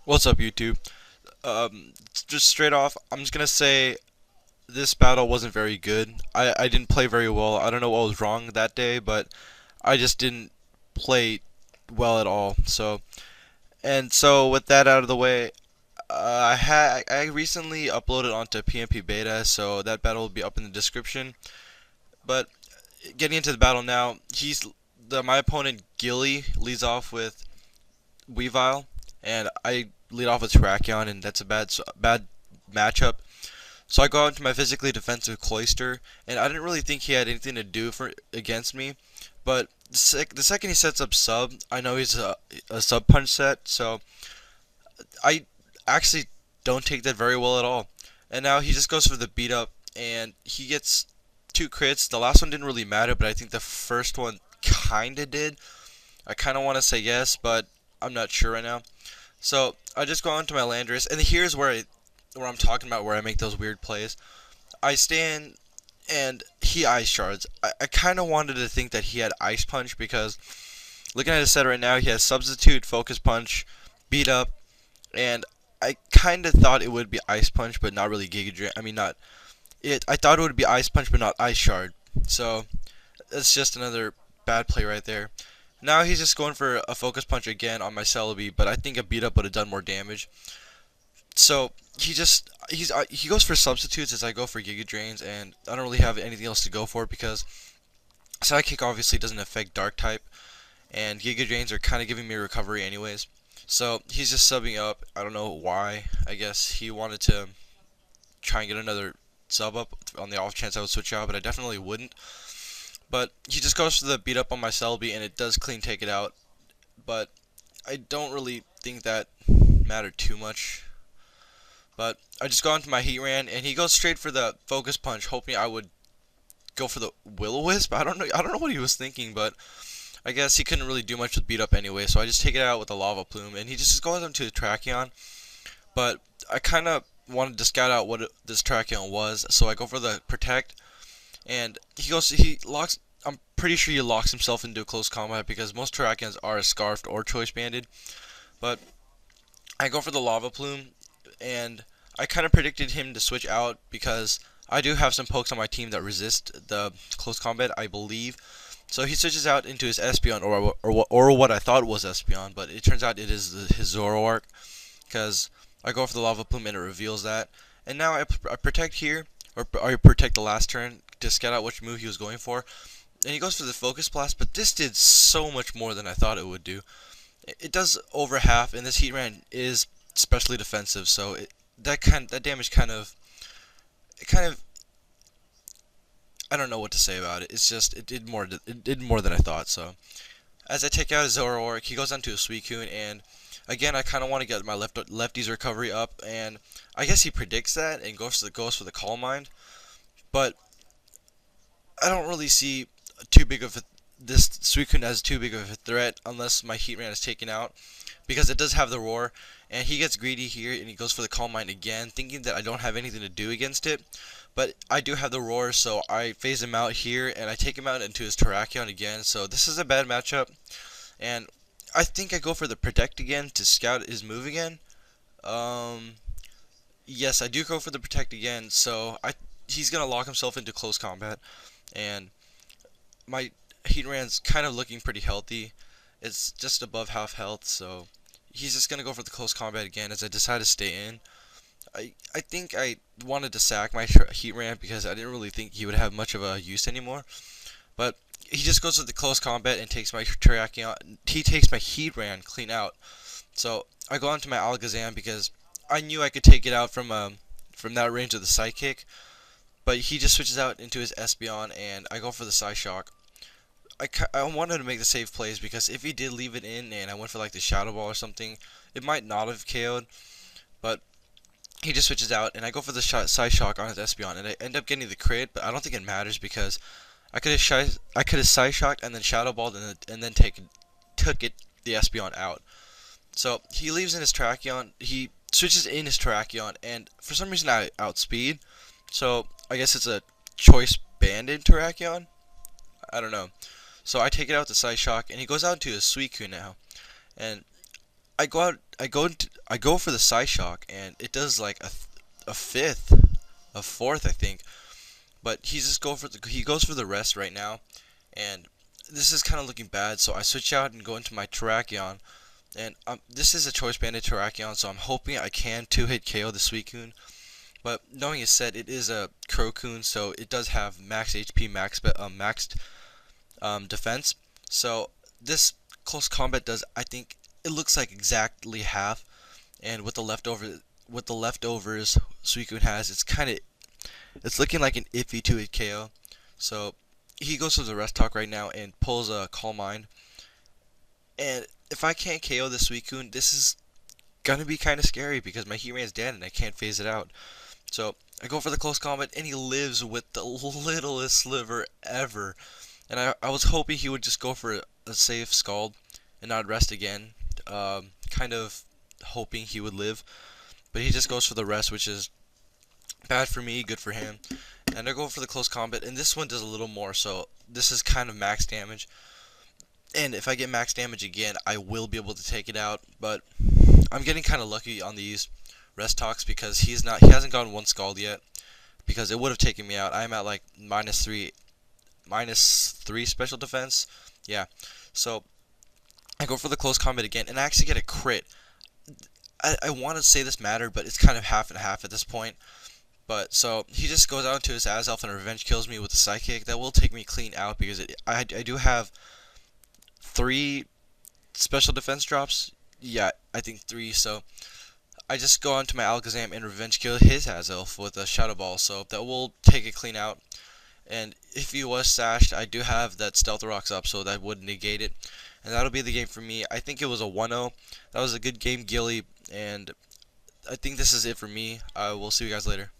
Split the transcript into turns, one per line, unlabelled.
What's up, YouTube? Just straight off, I'm just gonna say this battle wasn't very good. I didn't play very well. I don't know what was wrong that day, but I just didn't play well at all. So with that out of the way, I recently uploaded onto PMP Beta, so that battle will be up in the description. But getting into the battle now, my opponent Gilly leads off with Weavile, and I lead off with Terrakion, and that's a bad matchup. So I go out into my physically defensive Cloyster, and I didn't really think he had anything to do for against me. But the second he sets up sub, I know he's a sub punch set, so I actually don't take that very well at all. And now he just goes for the beat up, and he gets two crits. The last one didn't really matter, but I think the first one kinda did. I kind of want to say yes, but I'm not sure right now. So I just go on to my Landorus, and here's where I'm talking about where I make those weird plays. I stand and he ice shards. I kind of wanted to think that he had ice punch because looking at his set right now, he has substitute, focus punch, beat up, and I kind of thought it would be ice punch, but not really Giga Drain. I mean, not it. I thought it would be ice punch, but not ice shard. So that's just another bad play right there. Now he's just going for a focus punch again on my Celebi, but I think a beat up would have done more damage. So he goes for substitutes as I go for Giga Drains, and I don't really have anything else to go for because Sidekick obviously doesn't affect Dark type, and Giga Drains are kind of giving me recovery anyways. So he's just subbing up. I don't know why. I guess he wanted to try and get another sub up on the off chance I would switch out, but I definitely wouldn't. But he just goes for the beat up on my Celebi, and it does clean take it out. But I don't really think that mattered too much. But I just go into my Heatran, and he goes straight for the focus punch, hoping I would go for the Will-O-Wisp. I don't know. I don't know what he was thinking, but I guess he couldn't really do much with beat up anyway. So I just take it out with a Lava Plume, and he just goes into the Tracheon. But I kind of wanted to scout out what this Tracheon was, so I go for the Protect, and he locks. I'm pretty sure he locks himself into a close combat because most Terrakions are scarfed or choice banded. But I go for the Lava Plume, and I kind of predicted him to switch out because I do have some pokes on my team that resist the close combat, I believe. So he switches out into his Espeon, or what I thought was Espeon, but it turns out it is his Zoroark, because I go for the Lava Plume and it reveals that. And now I protect here, or I protect the last turn to scout out which move he was going for. And he goes for the Focus Blast, but this did so much more than I thought it would do. It does over half, and this Heatran is especially defensive, so that damage kind of I don't know what to say about it. It's just it did more than I thought. So as I take out his Zoroark, he goes onto a Suicune, and again I kind of want to get my lefty's recovery up, and I guess he predicts that and goes for the Calm Mind, but I don't really see too big of a this Suicune as too big of a threat unless my Heatran is taken out, because it does have the Roar, and he gets greedy here and he goes for the Calm Mind again, thinking that I don't have anything to do against it. But I do have the Roar, so I phase him out here and I take him out into his Terrakion again. So this is a bad matchup, and I think I go for the Protect again to scout his move again. Um, yes, I do go for the Protect again, so he's gonna lock himself into close combat, and my Heatran's kind of looking pretty healthy. It's just above half health, so he's just gonna go for the close combat again as I decide to stay in. I think I wanted to sack my Heatran because I didn't really think he would have much of a use anymore. But he just goes with the close combat and takes my Terrakion. He takes my Heatran clean out. So I go on to my Alakazam because I knew I could take it out from that range of the Psychic. But he just switches out into his Espeon, and I go for the Psyshock. I wanted to make the safe plays because if he did leave it in and I went for like the Shadow Ball or something, it might not have KO'd. But he just switches out, and I go for the Psyshock on his Espeon, and I end up getting the crit, but I don't think it matters because I could have Psyshocked and then Shadow Balled and then took the Espeon out. So he leaves in his Terrakion, he switches in his Terrakion, and for some reason I outspeed. So I guess it's a choice banded Terrakion? I don't know. So I take it out to Psyshock, and he goes out into a Suicune now. And I go out I go for the side shock, and it does like a fifth, a fourth, I think. But he goes for the rest right now, and this is kind of looking bad. So I switch out and go into my Terrakion, and this is a choice banded Terrakion, so I'm hoping I can two-hit KO the Suicune. But knowing it said, it is a Crocoon, so it does have max HP, maxed defense. So this close combat does, I think, it looks like exactly half. And with the leftovers Suicune has, it's looking like an iffy 2-hit KO. So he goes for the rest talk right now and pulls a Calm Mind. And if I can't KO the Suicune, this is gonna be kind of scary because my He-Man's dead and I can't phase it out. So I go for the close combat, and he lives with the littlest sliver ever. And I was hoping he would just go for a safe Scald and not rest again. Kind of hoping he would live. But he just goes for the rest, which is bad for me, good for him. And I go for the close combat, and this one does a little more, so this is kind of max damage. And if I get max damage again, I will be able to take it out. But I'm getting kind of lucky on these rest talks because he hasn't gotten one Scald yet. Because it would have taken me out. I'm at like minus three special defense. Yeah. So I go for the close combat again, and I actually get a crit. I want to say this mattered, but it's kind of half and half at this point. But so he just goes out into his Azelf and revenge kills me with a Psychic. That will take me clean out because I do have 3 special defense drops. Yeah, I think 3. So I just go onto my Alakazam and revenge kill his Azelf with a Shadow Ball. So that will take it clean out. And if he was sashed, I do have that Stealth Rocks up, so that would negate it. And that'll be the game for me. I think it was a 1-0. That was a good game, Gilly. And I think this is it for me. I will see you guys later.